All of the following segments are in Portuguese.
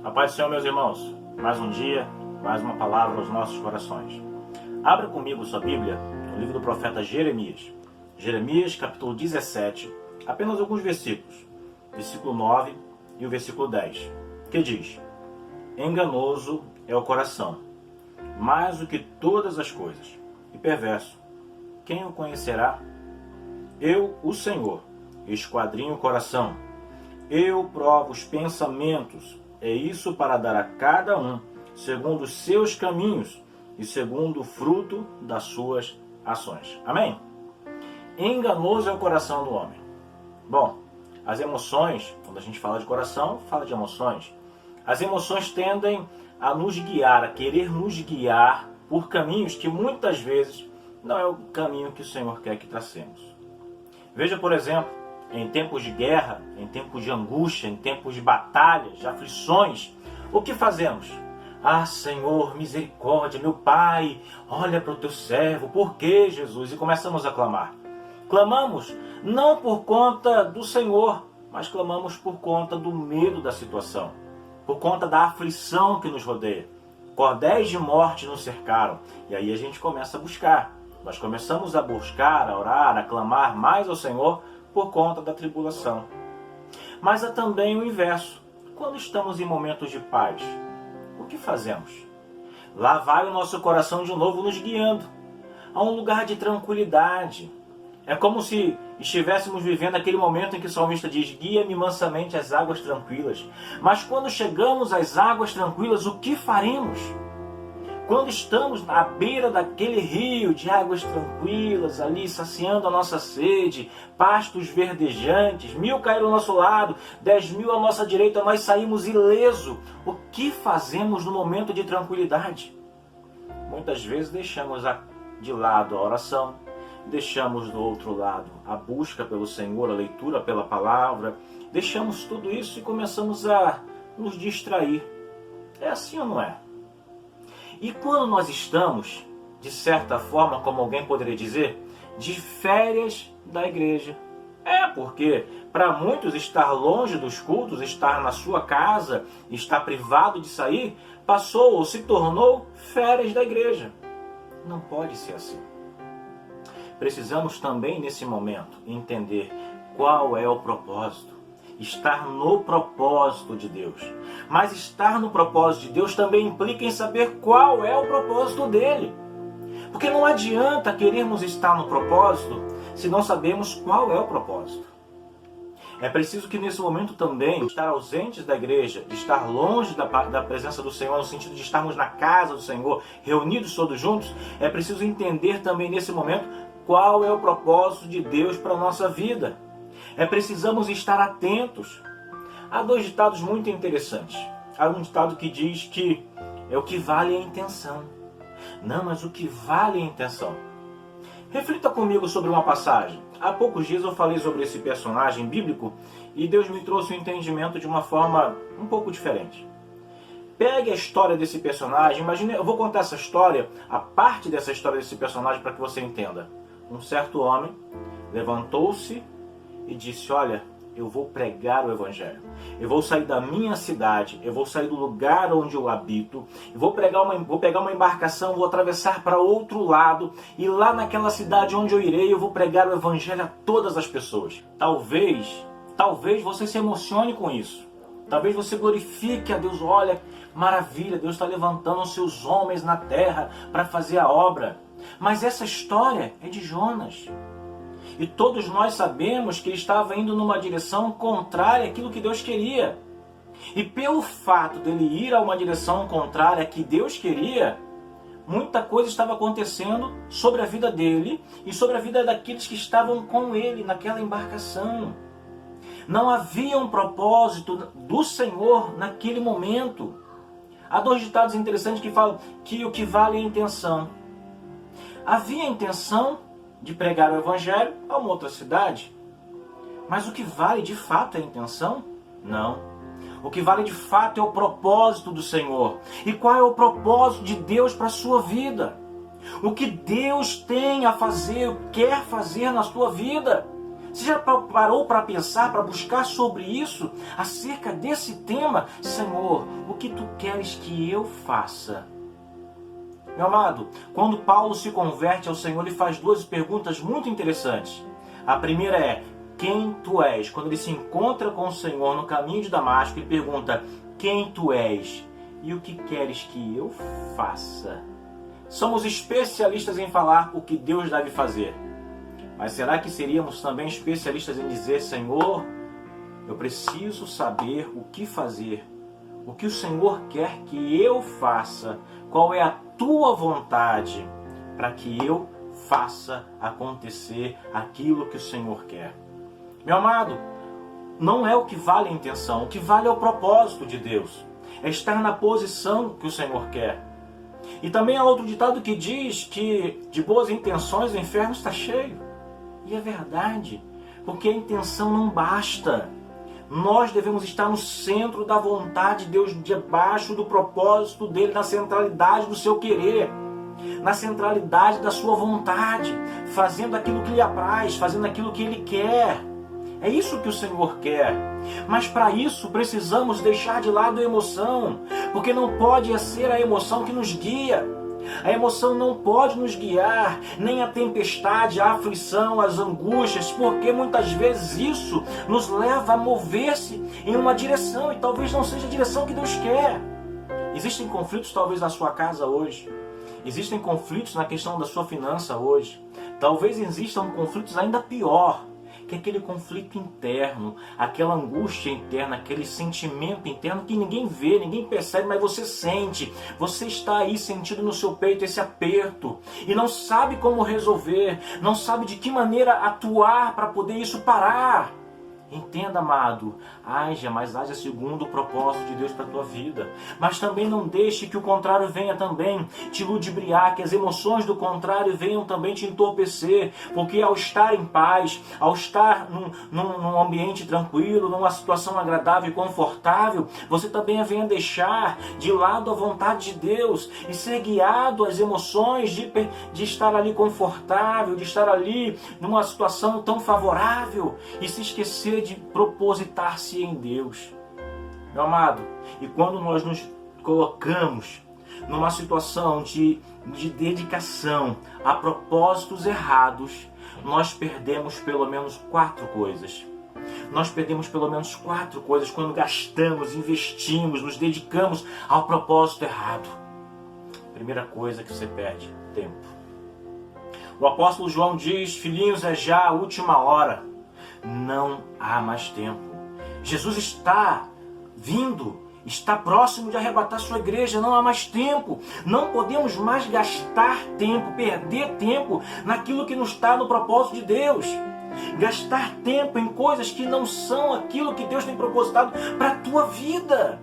A paz do Senhor, meus irmãos. Mais um dia, mais uma palavra aos nossos corações. Abra comigo sua Bíblia no livro do profeta Jeremias. Jeremias, capítulo 17, apenas alguns versículos. Versículo 9 e o versículo 10, que diz: Enganoso é o coração, mais do que todas as coisas, e perverso. Quem o conhecerá? Eu, o Senhor, esquadrinho o coração. Eu provo os pensamentos. É isso para dar a cada um segundo os seus caminhos e segundo o fruto das suas ações. Amém? Enganoso é o coração do homem. Bom, as emoções, quando a gente fala de coração, fala de emoções. As emoções tendem a nos guiar, a querer nos guiar por caminhos que muitas vezes não é o caminho que o Senhor quer que tracemos. Veja, por exemplo, em tempos de guerra, em tempos de angústia, em tempos de batalhas, de aflições, o que fazemos? Ah, Senhor, misericórdia, meu Pai, olha para o teu servo, por que, Jesus? E começamos a clamar. Clamamos não por conta do Senhor, mas clamamos por conta do medo da situação, por conta da aflição que nos rodeia. Cordéis de morte nos cercaram, e aí a gente começa a buscar. Nós começamos a buscar, a orar, a clamar mais ao Senhor por conta da tribulação. Mas há também o inverso. Quando estamos em momentos de paz, o que fazemos? Lá vai o nosso coração de novo nos guiando a um lugar de tranquilidade. É como se estivéssemos vivendo aquele momento em que o salmista diz: guia-me mansamente às águas tranquilas. Mas quando chegamos às águas tranquilas, o que faremos? Quando estamos à beira daquele rio de águas tranquilas, ali saciando a nossa sede, pastos verdejantes, 1000 caíram ao nosso lado, 10.000 à nossa direita, nós saímos ileso. O que fazemos no momento de tranquilidade? Muitas vezes deixamos de lado a oração, deixamos do outro lado a busca pelo Senhor, a leitura pela palavra, deixamos tudo isso e começamos a nos distrair. É assim ou não é? E quando nós estamos, de certa forma, como alguém poderia dizer, de férias da igreja? Porque para muitos estar longe dos cultos, estar na sua casa, estar privado de sair, passou ou se tornou férias da igreja. Não pode ser assim. Precisamos também, nesse momento, entender qual é o propósito. Estar no propósito de Deus. Mas estar no propósito de Deus também implica em saber qual é o propósito dele. Porque não adianta querermos estar no propósito se não sabemos qual é o propósito. É preciso que nesse momento também, estar ausentes da igreja, estar longe da presença do Senhor, no sentido de estarmos na casa do Senhor, reunidos todos juntos, é preciso entender também nesse momento qual é o propósito de Deus para a nossa vida. Precisamos estar atentos. Há 2 ditados muito interessantes. Há um ditado que diz que o que vale é a intenção. Não, mas o que vale é a intenção. Reflita comigo sobre uma passagem. Há poucos dias eu falei sobre esse personagem bíblico e Deus me trouxe o entendimento de uma forma um pouco diferente. Pegue a história desse personagem. Imagine, eu vou contar essa história, a parte dessa história desse personagem para que você entenda. Um certo homem levantou-se e disse: olha, eu vou pregar o Evangelho. Eu vou sair da minha cidade, eu vou sair do lugar onde eu habito, eu vou pegar uma embarcação, vou atravessar para outro lado, e lá naquela cidade onde eu irei, eu vou pregar o Evangelho a todas as pessoas. Talvez você se emocione com isso. Talvez você glorifique a Deus. Olha, maravilha, Deus está levantando os seus homens na terra para fazer a obra. Mas essa história é de Jonas. E todos nós sabemos que ele estava indo numa direção contrária àquilo que Deus queria. E pelo fato dele ir a uma direção contrária à que Deus queria, muita coisa estava acontecendo sobre a vida dele e sobre a vida daqueles que estavam com ele naquela embarcação. Não havia um propósito do Senhor naquele momento. Há 2 ditados interessantes que falam que o que vale é a intenção. Havia a intenção de pregar o Evangelho a uma outra cidade. Mas o que vale de fato é a intenção? Não. O que vale de fato é o propósito do Senhor. E qual é o propósito de Deus para a sua vida? O que Deus tem a fazer, quer fazer na sua vida? Você já parou para pensar, para buscar sobre isso, acerca desse tema? Senhor, o que tu queres que eu faça? Meu amado, quando Paulo se converte ao Senhor, ele faz duas perguntas muito interessantes. A primeira é, quem tu és? Quando ele se encontra com o Senhor no caminho de Damasco, ele pergunta, quem tu és? E o que queres que eu faça? Somos especialistas em falar o que Deus deve fazer. Mas será que seríamos também especialistas em dizer, Senhor, eu preciso saber o que fazer, o que o Senhor quer que eu faça, qual é a tua vontade para que eu faça acontecer aquilo que o Senhor quer. Meu amado, não é o que vale a intenção, o que vale é o propósito de Deus, é estar na posição que o Senhor quer. E também há outro ditado que diz que de boas intenções o inferno está cheio. E é verdade, porque a intenção não basta. Nós devemos estar no centro da vontade de Deus, debaixo do propósito dele, na centralidade do seu querer, na centralidade da sua vontade, fazendo aquilo que lhe apraz, fazendo aquilo que ele quer. É isso que o Senhor quer. Mas para isso precisamos deixar de lado a emoção, porque não pode ser a emoção que nos guia. A emoção não pode nos guiar, nem a tempestade, a aflição, as angústias, porque muitas vezes isso nos leva a mover-se em uma direção e talvez não seja a direção que Deus quer. Existem conflitos talvez na sua casa hoje, existem conflitos na questão da sua finança hoje, talvez existam conflitos ainda pior, que é aquele conflito interno, aquela angústia interna, aquele sentimento interno que ninguém vê, ninguém percebe, mas você sente. Você está aí sentindo no seu peito esse aperto e não sabe como resolver, não sabe de que maneira atuar para poder isso parar. Entenda, amado, mas haja segundo o propósito de Deus para a tua vida. Mas também não deixe que o contrário venha também te ludibriar, que as emoções do contrário venham também te entorpecer. Porque ao estar em paz, ao estar num ambiente tranquilo, numa situação agradável e confortável, você também venha deixar de lado a vontade de Deus e ser guiado às emoções de estar ali confortável, de estar ali numa situação tão favorável e se esquecer de propositar-se em Deus. Meu amado, e quando nós nos colocamos numa situação de dedicação a propósitos errados, nós perdemos pelo menos 4 coisas. Nós perdemos pelo menos 4 coisas quando gastamos, investimos, nos dedicamos ao propósito errado. Primeira coisa que você perde, tempo. O apóstolo João diz, filhinhos, é já a última hora. Não há mais tempo. Jesus está vindo, está próximo de arrebatar sua igreja, não há mais tempo. Não podemos mais gastar tempo, perder tempo naquilo que não está no propósito de Deus. Gastar tempo em coisas que não são aquilo que Deus tem propositado para a tua vida.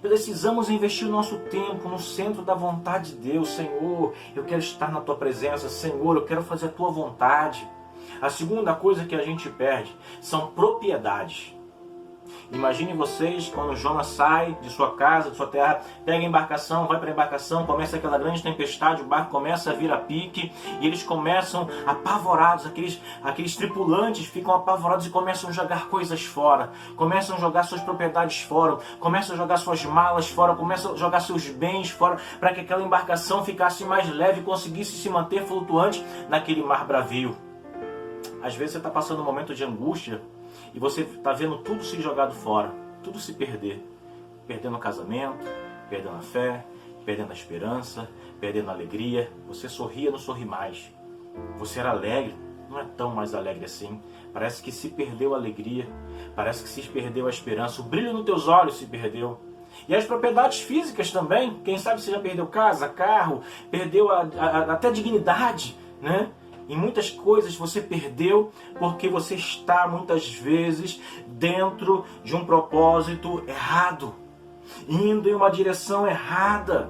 Precisamos investir o nosso tempo no centro da vontade de Deus. Senhor, eu quero estar na tua presença. Senhor, eu quero fazer a tua vontade. A segunda coisa que a gente perde são propriedades. Imagine vocês quando Jonas sai de sua casa, de sua terra, pega a embarcação, vai para a embarcação, começa aquela grande tempestade, o barco começa a vir a pique e eles começam apavorados, aqueles tripulantes ficam apavorados e começam a jogar coisas fora, começam a jogar suas propriedades fora, começam a jogar suas malas fora, começam a jogar seus bens fora para que aquela embarcação ficasse mais leve e conseguisse se manter flutuante naquele mar bravio. Às vezes você está passando um momento de angústia e você está vendo tudo se jogado fora, tudo se perder. Perdendo o casamento, perdendo a fé, perdendo a esperança, perdendo a alegria. Você sorria, não sorri mais. Você era alegre, não é tão mais alegre assim. Parece que se perdeu a alegria, parece que se perdeu a esperança. O brilho nos teus olhos se perdeu. E as propriedades físicas também. Quem sabe você já perdeu casa, carro, perdeu até a dignidade, né? E muitas coisas você perdeu porque você está muitas vezes dentro de um propósito errado, indo em uma direção errada.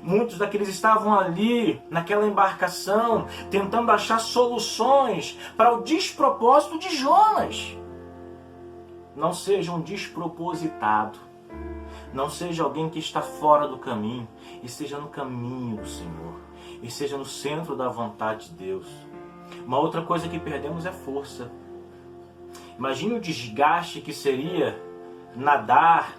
Muitos daqueles estavam ali naquela embarcação tentando achar soluções para o despropósito de Jonas. Não seja um despropositado. Não seja alguém que está fora do caminho, e seja no caminho do Senhor. E seja no centro da vontade de Deus. Uma outra coisa que perdemos é força. Imagine o desgaste que seria nadar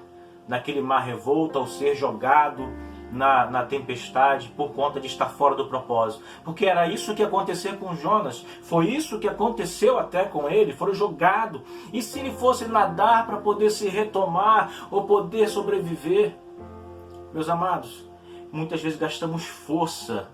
naquele mar revolto ao ser jogado na tempestade por conta de estar fora do propósito. Porque era isso que aconteceu com Jonas. Foi isso que aconteceu até com ele. Foram jogados. E se ele fosse nadar para poder se retomar ou poder sobreviver? Meus amados, muitas vezes gastamos força,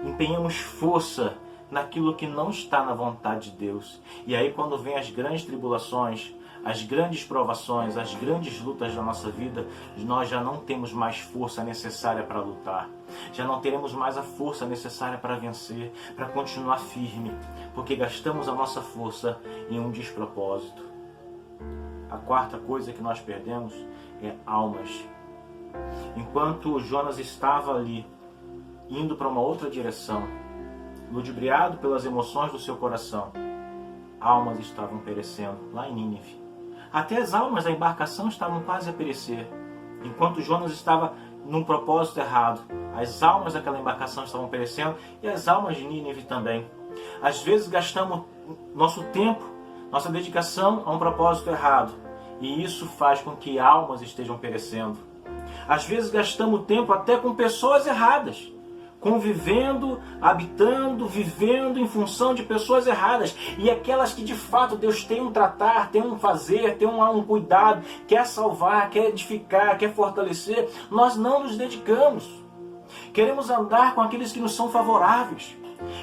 empenhamos força naquilo que não está na vontade de Deus. E aí quando vem as grandes tribulações, as grandes provações, as grandes lutas da nossa vida, nós já não temos mais força necessária para lutar. Já não teremos mais a força necessária para vencer, para continuar firme, porque gastamos a nossa força em um despropósito. A quarta coisa que nós perdemos é almas. Enquanto Jonas estava ali, indo para uma outra direção, ludibriado pelas emoções do seu coração, almas estavam perecendo lá em Nínive. Até as almas da embarcação estavam quase a perecer. Enquanto Jonas estava num propósito errado, as almas daquela embarcação estavam perecendo e as almas de Nínive também. Às vezes gastamos nosso tempo, nossa dedicação a um propósito errado, e isso faz com que almas estejam perecendo. Às vezes gastamos tempo até com pessoas erradas, convivendo, habitando, vivendo em função de pessoas erradas. E aquelas que de fato Deus tem um tratar, tem um fazer, tem um cuidado, quer salvar, quer edificar, quer fortalecer, nós não nos dedicamos. Queremos andar com aqueles que nos são favoráveis.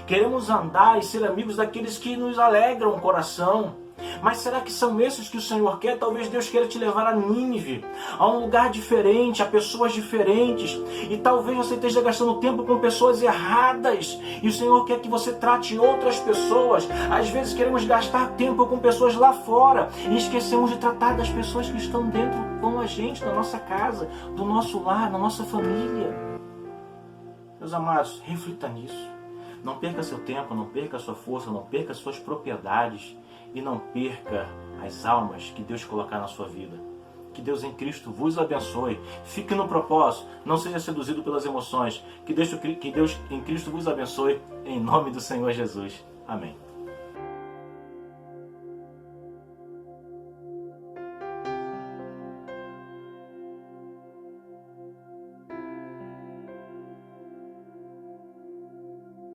Queremos andar e ser amigos daqueles que nos alegram o coração. Mas será que são esses que o Senhor quer? Talvez Deus queira te levar a Nínive, a um lugar diferente, a pessoas diferentes. E talvez você esteja gastando tempo com pessoas erradas. E o Senhor quer que você trate outras pessoas. Às vezes queremos gastar tempo com pessoas lá fora e esquecemos de tratar das pessoas que estão dentro com a gente, da nossa casa, do nosso lar, da nossa família. Meus amados, reflita nisso. Não perca seu tempo, não perca sua força, não perca suas propriedades. E não perca as almas que Deus colocar na sua vida. Que Deus em Cristo vos abençoe. Fique no propósito. Não seja seduzido pelas emoções. Que Deus em Cristo vos abençoe. Em nome do Senhor Jesus. Amém.